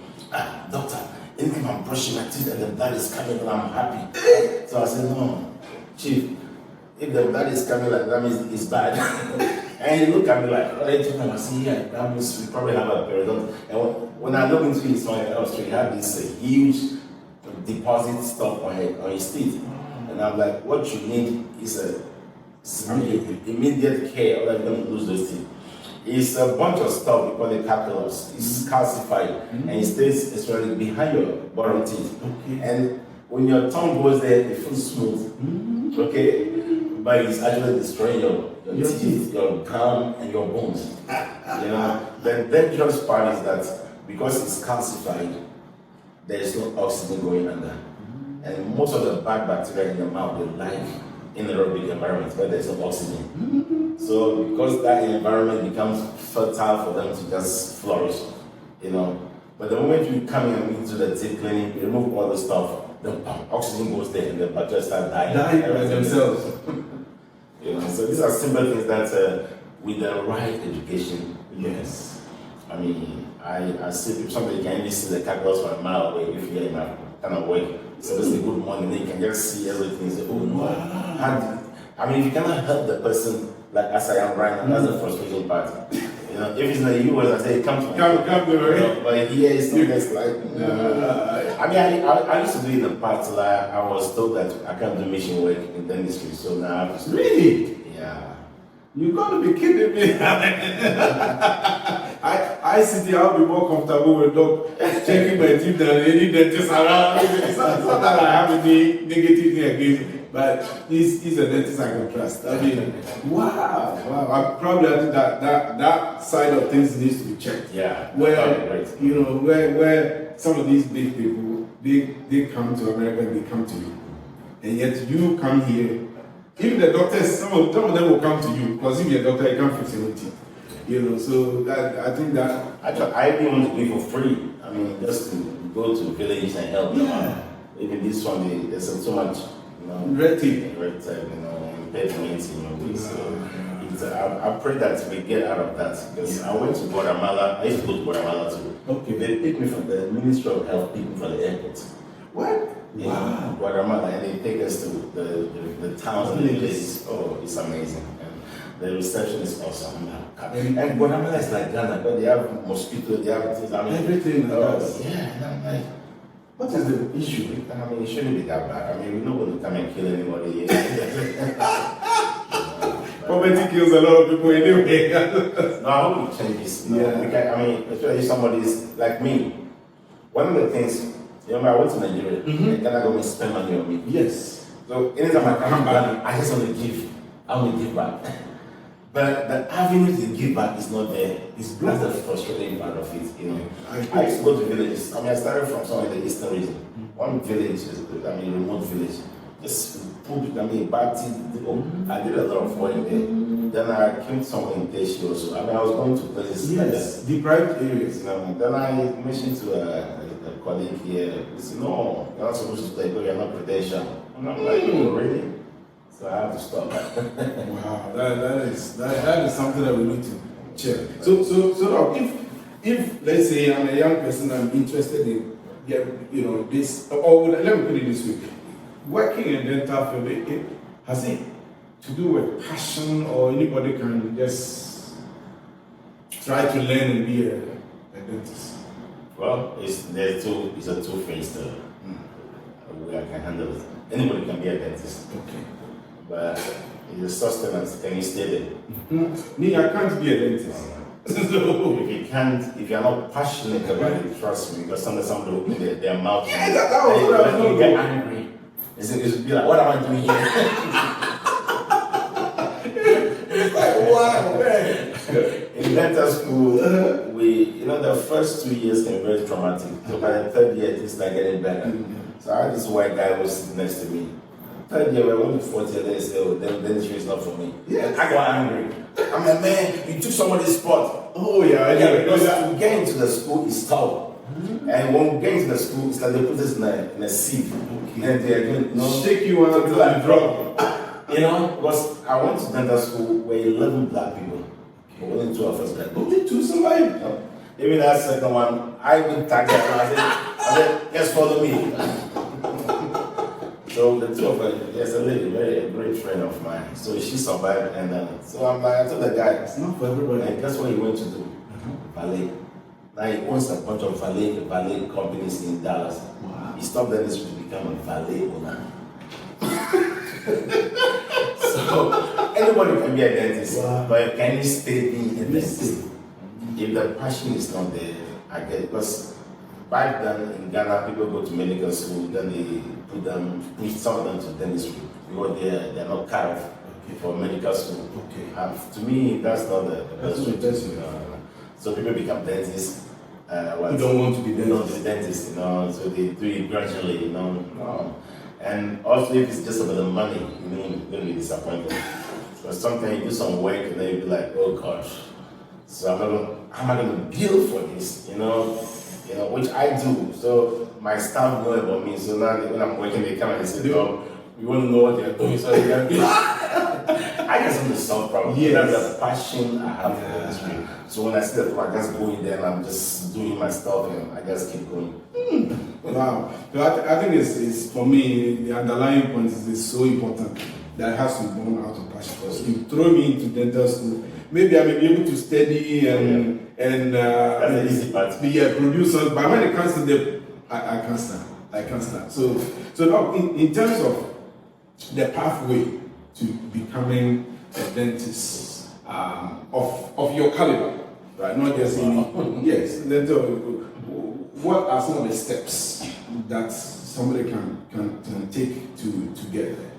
S1: doctor, anytime I'm brushing my teeth and the blood is coming and I'm happy. So I said, no, chief, if the blood is coming like that means it's bad. And he looked at me like, what are you talking about? I said, yeah, that means we probably have a periodontal. And when I looked into his mind, he had this huge deposit stuff on his teeth. And I'm like, what you need is a immediate care, or you're going to lose those teeth. It's a bunch of stuff we call it calculus. It's calcified and it stays especially behind your bottom teeth. And when your tongue goes there, it feels smooth. Okay? But it's actually destroying your teeth, your gum, and your bones. The dangerous part is that because it's calcified, there is no oxygen going under. And most of the bad bacteria in your mouth, they live in aerobic environments where there's no oxygen. So because that environment becomes fertile for them to just flourish, But the moment you come in and into the teeth cleaning, you remove all the stuff, the oxygen goes there and the bacteria start dying
S2: by themselves.
S1: So these are simple things that with the right education, yes. I see people, somebody can only see the calculus from a mile away if you're in a kind of way. So this is a good morning, then you can just see everything. Say, oh no. If you cannot help the person, like as I am right now, that's the frustrating part. If it's in the US, I say, come to me. But here it's not just like, I used to do it in the past, like I was told that I can't do mission work in dentistry, so now I have to.
S2: Really?
S1: Yeah.
S2: You gotta be kidding me. I sit here, I'll be more comfortable with dog checking my teeth than any dentist around. It's not that I have any negative thing against him, but he's a dentist I can trust. Wow. I think that side of things needs to be checked.
S1: Yeah.
S2: Where some of these big people, they come to America and they come to you. And yet you come here. Even the doctors, some of them will come to you because if you're a doctor, you can't fix your teeth. So I think that
S1: I even want to do it for free. Just to go to villages and help them out. Even this one, there's so much,
S2: red tape,
S1: impediments in your way. So I pray that we get out of that. Because I went to Guatemala. I used to go to Guatemala too.
S2: Okay.
S1: They picked me from the Ministry of Health, picked me from the airport.
S2: What?
S1: Wow. Guatemala, and they take us to the towns and the villages. Oh, it's amazing. And the reception is awesome. And Guatemala is like Ghana, but they have mosquitoes, they have things.
S2: Everything.
S1: Yeah, and I'm like, what is the issue? It shouldn't be that bad. We're not going to come and kill anybody.
S2: Poverty kills a lot of people anyway.
S1: No, I hope it changes. Especially if somebody's like me. One of the things, I went to Nigeria, and Ghana government spend money on me.
S2: Yes.
S1: So anytime I come to Ghana, I just want to give. I want to give back. But the avenue to give back is not there. That's the frustrating part of it. I used to go to villages. I started from somewhere in the eastern region. One village, remote village. Just bad teeth. I did a lot of work there. Then I came somewhere in Teshi also. I was going to places.
S2: Yes, deprived areas.
S1: Then I mentioned to a colleague here, he said, no, you're not supposed to play, but you're not credential. And I'm like, oh, really? So I have to stop.
S2: Wow, that is something that we need to check. So if let's say I'm a young person, I'm interested in this, or let me put it this way, working in dental field, has it to do with passion, or anybody can just try to learn and be a dentist?
S1: Well, it's a two-phase way I can handle it. Anybody can be a dentist.
S2: Okay.
S1: But it's a sustenance. Can you stay there?
S2: Me, I can't be a dentist.
S1: So if you're not passionate about it, trust me, because sometimes somebody will open their mouth.
S2: Yeah, that was what I was
S1: you get angry. It's be like, what am I doing here?
S2: It's like, wow, man.
S1: In dental school, the first 2 years can be very traumatic. So by the third year, things start getting better. So I had this white guy who was sitting next to me. Third year, we went to fourth year, they say, oh, then dentistry is not for me.
S2: Yes.
S1: I got angry. I'm like, man, you took somebody's spot.
S2: Oh, yeah.
S1: Because to get into the school is tough. And when we get into the school, it's like they put us in a sieve.
S2: Okay.
S1: And they're going to
S2: shake you out
S1: until I drop. Because I went to dental school where 11 black people. Only 2 of us black.
S2: Only 2 survived.
S1: Even that second one, I even tagged her. I said, yes, follow me. So the 2 of us, there's a lady, a great friend of mine. So she survived, and so I'm like, I told the guy,
S2: it's not for everybody.
S1: And guess what he went to do? Valet. Now he owns a bunch of valet companies in Dallas.
S2: Wow.
S1: He stopped dentistry to become a valet owner. So anybody can be a dentist,
S2: wow.
S1: but can you stay being a dentist? If the passion is not there, I get it. Because back then in Ghana, people go to medical school, then they push some of them to dentistry because they're not cut off for medical school.
S2: Okay.
S1: To me, that's not the best
S2: way.
S1: So people become dentists.
S2: You don't want to be
S1: dentists, so they do it gradually, No. And also, if it's just about the money, you're going to be disappointed. Because sometimes you do some work and then you'll be like, oh gosh, so how am I going to bill for this? Which I do. So my staff know about me. So now when I'm working, they come and they say, you want to know what they're doing, so they can bill. I guess I'm the solve problem.
S2: Yes.
S1: That's a passion I have for dentistry. So when I see that, I just go in there and I'm just doing my stuff and I just keep going.
S2: Wow. So I think it's for me, the underlying point is so important that it has to be born out of passion. Because you throw me into dental school, maybe I may be able to study and
S1: that's the easy part.
S2: Produce something. But when it comes to the, I can't stand. I can't stand. So now in terms of the pathway to becoming a dentist of your caliber, right? Not just yes. What are some of the steps that somebody can take to get there?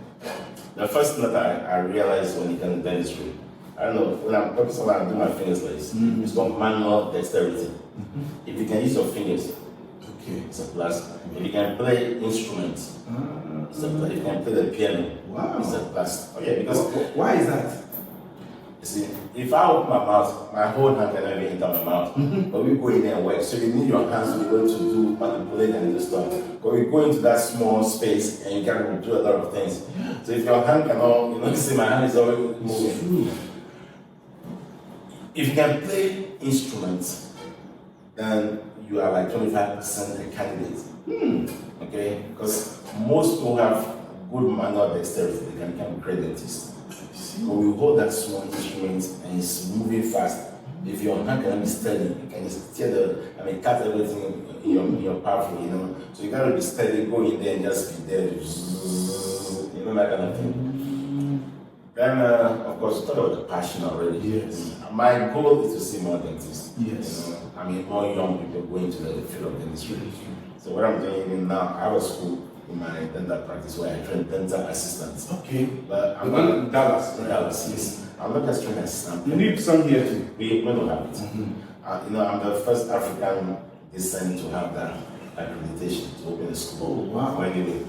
S1: The first thing that I realized when you come to dentistry, I don't know, when I'm talking about I do my fingers like this, it's called manual dexterity. If you can use your fingers, it's a plus. If you can play instruments, it's a plus. If you can play the piano, it's a plus. Okay, because
S2: why is that?
S1: You see, if I open my mouth, my whole hand can never enter my mouth. But we go in there and work. So you need your hands to be able to do manipulate and do stuff. But we go into that small space and you can do a lot of things. So if your hand cannot, you see my hand is already moving. If you can play instruments, then you are like 25% a candidate. Okay? Because most people have good manual dexterity, they can become great dentists. But we hold that small instrument and it's moving fast. If your hand cannot be steady, you can just cut everything in your pathway, So you gotta be steady, go in there and just be there, that kind of thing. Then, of course, we talked about the passion already.
S2: Yes.
S1: My goal is to see more dentists.
S2: Yes.
S1: More young people going to the field of dentistry. So what I'm doing even now, I have a school in my dental practice where I train dental assistants.
S2: Okay.
S1: But I'm
S2: not in Dallas.
S1: In Dallas, yes. I'm not just training assistant.
S2: You need some here too.
S1: We don't have it. I'm the first African descent to have that accreditation to open a school.
S2: Oh, wow.
S1: Anyway,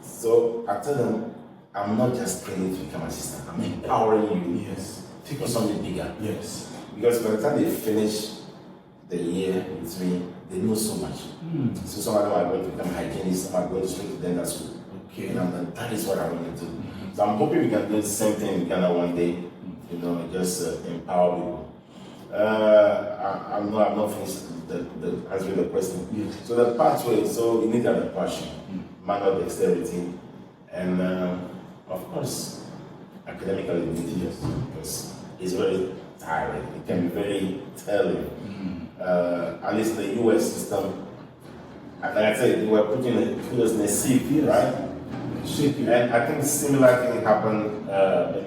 S1: so I tell them, I'm not just training to become assistant. I'm empowering you.
S2: Yes.
S1: For something bigger.
S2: Yes.
S1: Because by the time they finish the year with me, they know so much. So some of them are going to become hygienists, some are going straight to dental school. Okay. And that is what I want to do. So I'm hoping we can do the same thing in Ghana one day. Just empower people. I'm not finished answering the question.
S2: Yes.
S1: So the pathway, so you need to have the passion, manual dexterity, and of course, academic ability. Yes. Because it's very tiring. It can be very telling. At least the US system, like I said, they were putting us in a sieve, right? And I think similar thing happened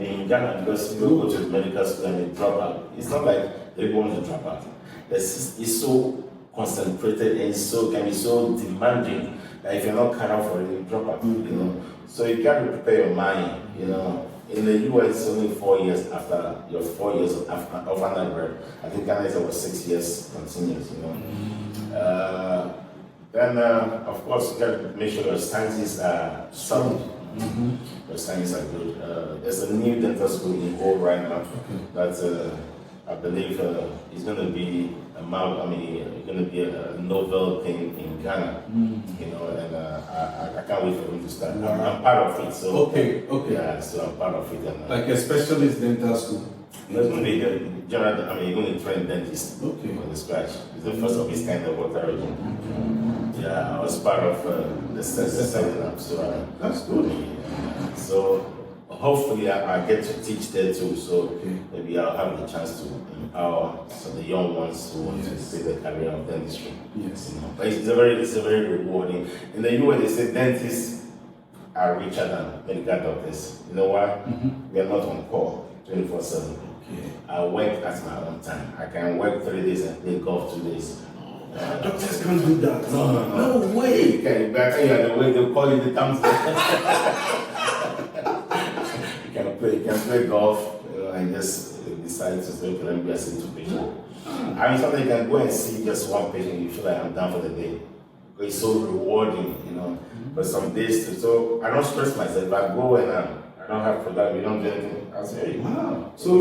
S1: in Ghana because people go to medical school and they drop out. It's not like everyone wants to drop out. It's so concentrated and can be so demanding that if you're not cut out for it, you drop out. So you got to prepare your mind. In the US, it's only 4 years after your 4 years of undergrad. I think Ghana is about 6 years continuous. Then, of course, you got to make sure your sciences are solid. The science are good. There's a new dental school in Ho right now that I believe is going to be it's going to be a novel thing in Ghana. You know, and I can't wait for them to start. I'm part of it, so yeah, so I'm part of it. And,
S2: like a specialist dental school.
S1: it's going to be the general. You're going to train dentists from the scratch. It's the first of its kind of Volta Region. Yeah, I was part of the setting up, so
S2: that's good.
S1: So hopefully I get to teach there too. So maybe I'll have the chance to empower some of the young ones who want to see the career of dentistry.
S2: Yes.
S1: You know, but it's a very rewarding. In the US, they say dentists are richer than medical doctors. You know why? We are not on call 24/7. I work at my own time. I can work 3 days and play golf 2 days.
S2: Doctors can't do that.
S1: No way. Okay, but I tell you the way they call it the thumbs. You can play golf, and just decide to say, okay, let me just see 2 patients. Sometimes you can go and see just one patient, you feel like I'm done for the day. It's so rewarding, you know. But some days too, so I don't stress myself. If I go and I don't have product, we don't do anything, I'll say, hey,
S2: wow. So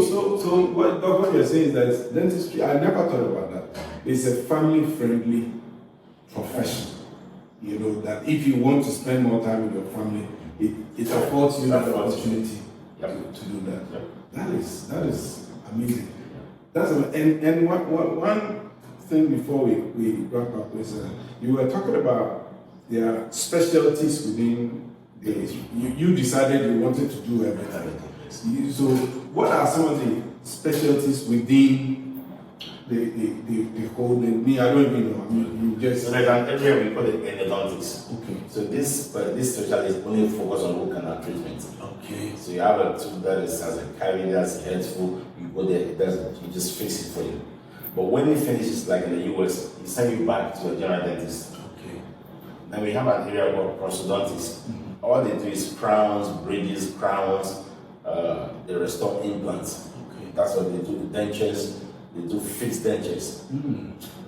S2: what you're saying is that dentistry, I never thought about that. It's a family-friendly profession. You know, that if you want to spend more time with your family, it affords you that opportunity to do that. That is amazing. And one thing before we wrap up is you were talking about there are specialties within the you decided you wanted to do everything. So what are some of the specialties within the whole thing? Me, I don't even know. You just
S1: so there's an area we call it endodontics.
S2: Okay.
S1: So this specialist only focus on root canal treatment.
S2: Okay.
S1: So you have a tooth that has a cavity that's hurtful, you go there, it doesn't, you just fix it for you. But when it finishes, like in the US, he send you back to a general dentist.
S2: Okay.
S1: Then we have an area called prosthodontics. All they do is crowns, bridges, they restore implants.
S2: Okay.
S1: That's what they do. Dentures, they do fixed dentures.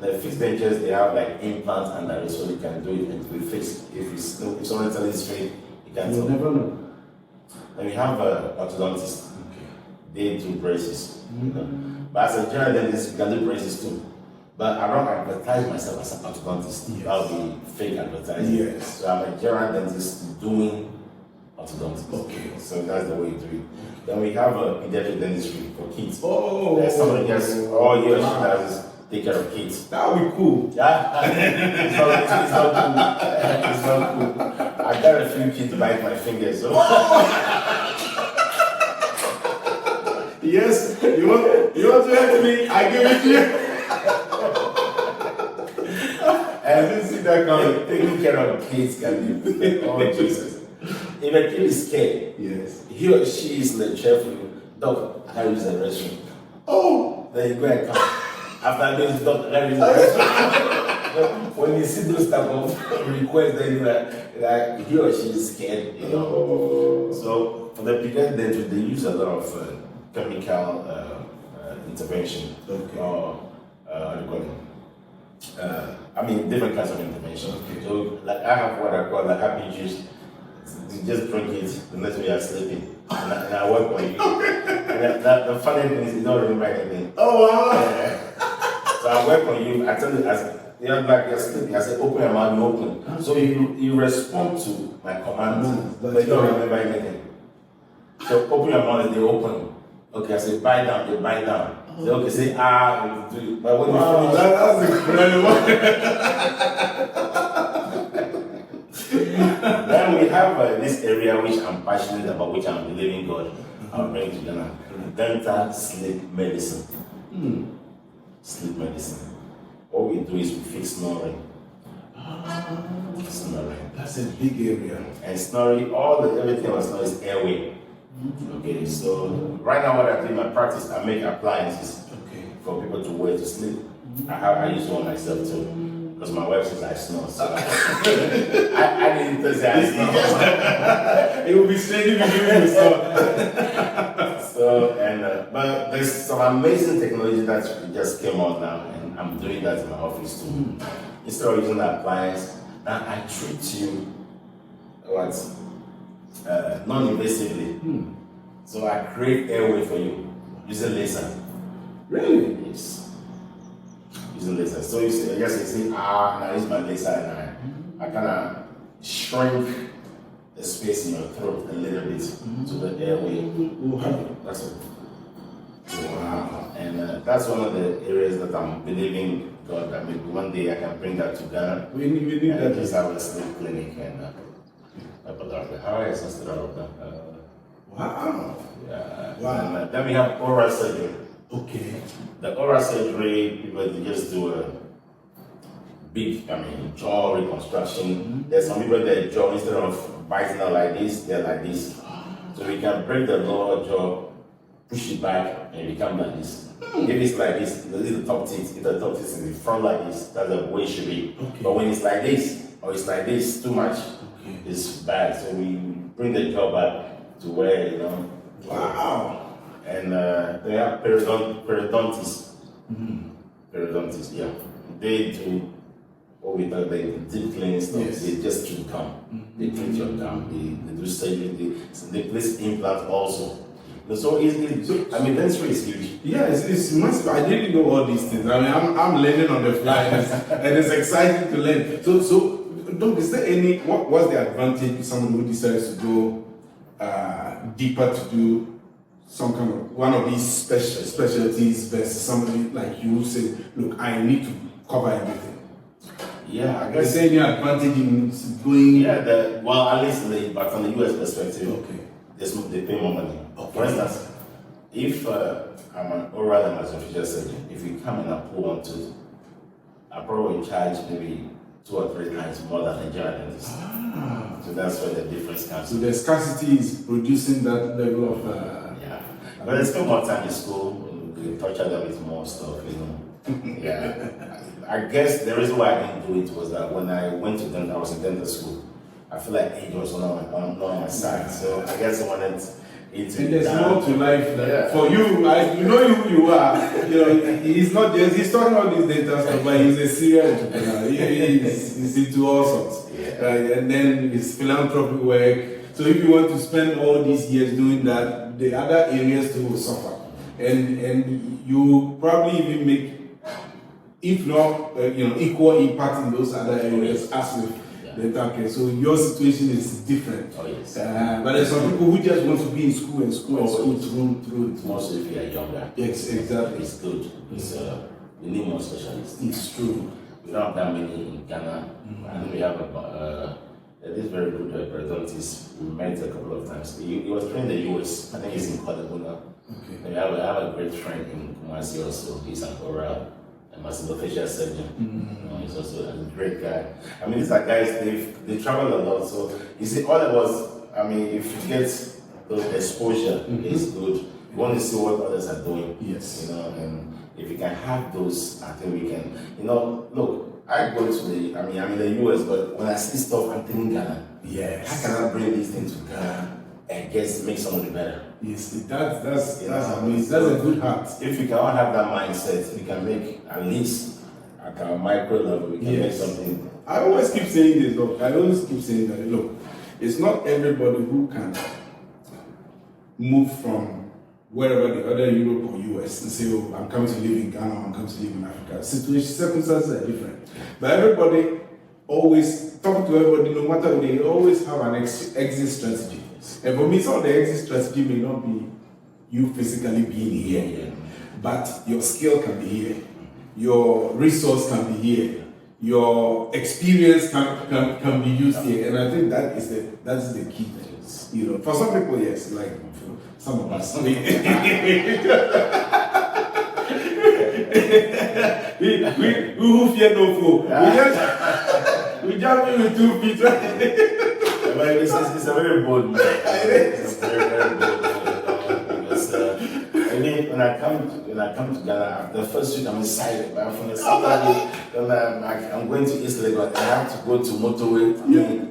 S1: The fixed dentures, they have like implants and that, so you can do it and be fixed. If someone tells you straight, you can't tell.
S2: You'll never know.
S1: Then we have orthodontists.
S2: Okay.
S1: They do braces. You know? But as a general dentist, you can do braces too. But I don't advertise myself as an orthodontist.
S2: Yes.
S1: That would be fake advertising.
S2: Yes.
S1: So I'm a general dentist doing orthodontics.
S2: Okay.
S1: So that's the way to do it. Then we have a pediatric dentistry for kids.
S2: Oh.
S1: There's somebody just all year she does take care of kids.
S2: That would be cool.
S1: Yeah. it's not cool. It's not cool. I got a few kids bite my fingers. So.
S2: Yes, you want to help me? I give it to you.
S1: And you see that coming. Taking care of kids can be oh Jesus. If a kid is scared,
S2: yes,
S1: he or she is like cheerful. Doc, I use the restroom.
S2: Oh,
S1: then you go and come. After this, doc, I use the restroom. When you see those type of requests, then you like he or she is scared, you know.
S2: Oh.
S1: So for the pediatric dentistry, they use a lot of chemical intervention.
S2: Okay.
S1: Or how do you call it? Different kinds of intervention.
S2: Okay.
S1: So like I have what I call the happy juice. You just drink it, the next way you're sleeping. And I work on you. And the funny thing is you don't remember anything.
S2: Oh wow.
S1: So I work on you, I tell you like you're sleeping, I say open your mouth, you open. So you respond to my commands, but you don't remember anything. So open your mouth and they open. Okay, I say bite down, they bite down. Say okay, say we do it. But when you finish,
S2: that's incredible.
S1: then we have this area which I'm passionate about, which I'm believing God. I'll bring to Ghana. Dental sleep medicine. Sleep medicine. What we do is we fix snoring. Snoring.
S2: That's a big area.
S1: And snoring, everything about snoring is airway. Okay, so right now what I do in my practice, I make appliances for people to wear to sleep. I use one myself too. Because my wife says I snore, so I didn't say I snore.
S2: It would be strange if you didn't snore.
S1: So, but there's some amazing technology that just came out now, and I'm doing that in my office too. Instead of using the appliance, now I treat you non-invasively. So I create airway for you using laser.
S2: Really?
S1: Yes. Using laser. So you see, you see, and I use my laser and I kind of shrink the space in your throat a little bit to the airway. That's it. Wow. And that's one of the areas that I'm believing God that maybe one day I can bring that to Ghana.
S2: We need that.
S1: Just have a sleep clinic and how I exhausted all of that.
S2: Wow.
S1: Yeah.
S2: Wow.
S1: And then we have oral surgery.
S2: Okay.
S1: The oral surgery, people they just do a big, jaw reconstruction. There's some people that jaw, instead of biting out like this, they're like this. So we can break the lower jaw, push it back, and become like this. If it's like this, the top teeth, if the top teeth is in the front like this, that's the way it should be.
S2: Okay.
S1: But when it's like this, or it's like this, too much, it's bad. So we bring the jaw back to where,
S2: Wow.
S1: And they have periodontists. Periodontists, yeah. They do what we call the deep cleaning stuff.
S2: Yes.
S1: They just treat gum. They treat your gum. They do surgery. They place implants also. So dentistry is huge.
S2: Yeah, it's massive. I didn't know all these things. I'm learning on the fly, and it's exciting to learn. So, Doc, is there any? What's the advantage of someone who decides to go deeper to do some kind of one of these specialties versus somebody like you who say, look, I need to cover everything?
S1: Yeah, I guess.
S2: Is there any advantage in going?
S1: Yeah, at least but from the US perspective,
S2: okay,
S1: they pay more money. Okay. For instance, if I'm an oral and maxillofacial surgeon, if you come and I pull one tooth, I probably will charge maybe 2 or 3 times more than a general dentist. So that's where the difference comes.
S2: So the scarcity is producing that level of.
S1: Yeah, but they spend more time in school. They torture them with more stuff, Yeah, I guess the reason why I didn't do it was that when I went to dental, I was in dental school. I feel like age was not on my side, so I guess I wanted it to.
S2: And there's more to life for you. You know who you are. He's not just he's talking about this dental stuff, but he's a serial entrepreneur. He's into all sorts, and then his philanthropy work. So if you want to spend all these years doing that, the other areas too will suffer, and you probably even make, if not equal impact in those other areas as with dental care. So your situation is different.
S1: Oh yes.
S2: But there's some people who just want to be in school and through.
S1: Mostly if you are younger.
S2: Yes, exactly.
S1: It's good. We need more specialists.
S2: It's true.
S1: We don't have that many in Ghana. I think we have this very good periodontist. We met a couple of times. He was trained in the US. I think he's in Kodabuna.
S2: Okay.
S1: And I have a great friend in Kumasi also. He's an oral and maxillofacial surgeon. He's also a great guy. These are guys, they travel a lot. So you see, all of us, if you get those exposure, it's good. You want to see what others are doing.
S2: Yes.
S1: And if you can have those, I think we can. Look, I go to I'm in the US, but when I see stuff, I'm thinking Ghana.
S2: Yes.
S1: How can I bring these things to Ghana and make somebody better?
S2: Yes, that's amazing. That's a good heart.
S1: If you cannot have that mindset, we can make at least at a micro level, we can make something.
S2: I always keep saying this, look. Look, it's not everybody who can move from wherever the other Europe or US and say, oh, I'm coming to live in Ghana, I'm coming to live in Africa. Circumstances are different. But everybody always, talking to everybody, no matter what, they always have an exit strategy. And for me, some of the exit strategy may not be you physically being here, but your skill can be here, your resource can be here, your experience can be used here. And I think that's the key thing. For some people, yes, like for some of us. We who fear no foe. We jump in with 2 feet.
S1: It's a very bold move. It's a very bold move. Because when I come to Ghana, the first week I'm excited. But from the second week, I'm going to East Lagos. I have to go to motorway.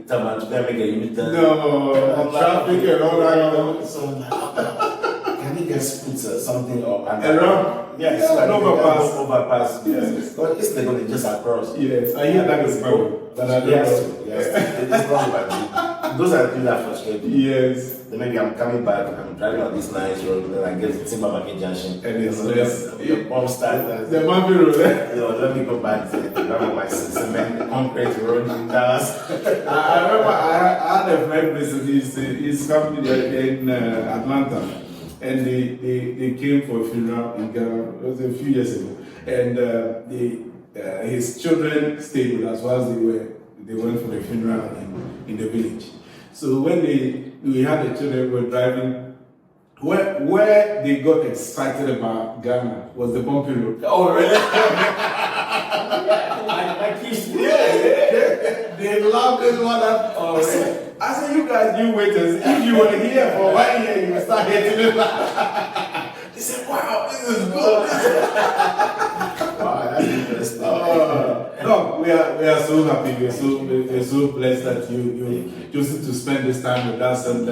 S1: To make a U-turn.
S2: No, traffic and all that.
S1: So I'm like, can you guys put something up?
S2: Around?
S1: Yes, overpass.
S2: Yes.
S1: But East Lagos is just across.
S2: Yes, I hear that is problem.
S1: Yes, it's wrong by me. those are things that frustrate me.
S2: Yes.
S1: Then maybe I'm coming back, I'm driving on this nice road, then I get to Timber Market Junction,
S2: And it's
S1: the bomb starts.
S2: The Murphy Road.
S1: Let me go back to my cement concrete road in Dallas.
S2: I remember I had a friend recently, his company in Atlanta, and they came for a funeral in Ghana. It was a few years ago, and his children stayed with us whilst they went for the funeral in the village. So when we had the children were driving, where they got excited about Ghana was the bumpy road.
S1: Oh, really? I kissed you.
S2: Yeah, they loved it.
S1: Oh, really?
S2: I said, you guys, you waiters, if you were here for 1 year, you would start hating it. They said, wow, this is good.
S1: Wow, that's interesting.
S2: No, we are so happy. We're so blessed that you chosen to spend this time with us, and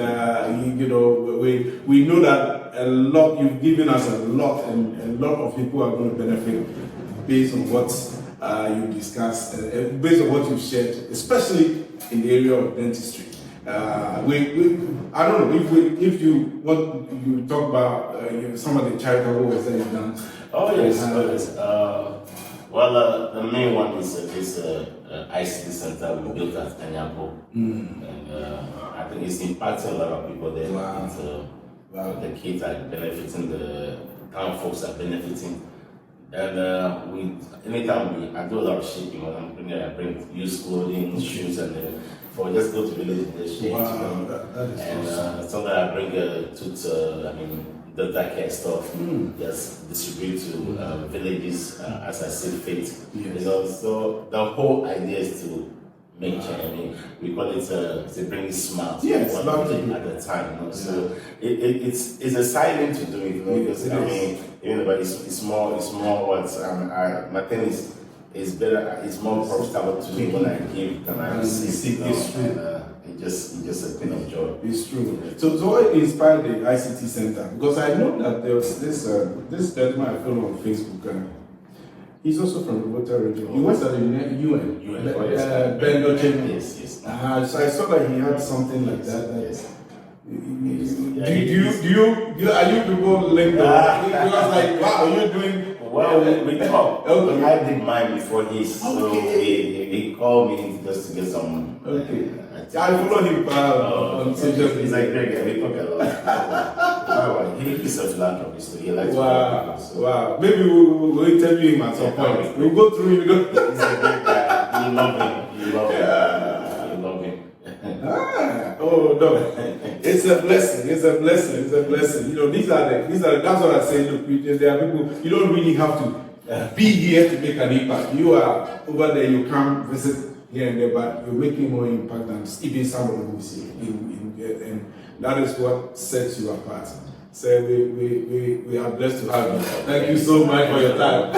S2: we know that a lot you've given us a lot, and a lot of people are going to benefit based on what you discussed, based on what you've shared, especially in the area of dentistry. I don't know if you want you talk about some of the charitable work that you've done.
S1: Oh yes. Well, the main one is this ICT center we built at Attipoe, and I think it's impacting a lot of people there.
S2: Wow.
S1: The kids are benefiting, the town folks are benefiting, and anytime I do a lot of shipping, when I bring used clothing, shoes, and for just go to village and just ship to them.
S2: That is awesome.
S1: Sometimes I bring the care stuff, just distribute to villages as I see fit.
S2: Yes.
S1: So the whole idea is to make change. We call it bring it smart.
S2: Yes,
S1: one at a time. So it's a silent to do it. Because but it's more what my thing is better. It's more profitable to me when I give than I receive.
S2: It's true.
S1: It's just a thing of joy.
S2: It's true. So what inspired the ICT Center? Because I know that there was this gentleman I follow on Facebook. He's also from the Volta Region. He was at the UN. Ben Dochen.
S1: Yes.
S2: So I saw that he had something like that.
S1: Yes.
S2: Are you people linked up? It was like, wow, you're doing.
S1: Well, we talked.
S2: Okay.
S1: I did mine before his, so he called me just to get some.
S2: Okay. I follow him on social media.
S1: He's like great guy. We talk a lot. He's a philanthropist, so he likes.
S2: Wow. Maybe we'll interview him at some point. We'll go through him.
S1: He's a great guy. You love him. You love him.
S2: Oh no, it's a blessing. These are that's what I say. Look, there are people, you don't really have to be here to make an impact. You are over there, you come visit here and there, but you're making more impact than even somebody who is here. And that is what sets you apart. So we are blessed to have you. Thank you so much for your time.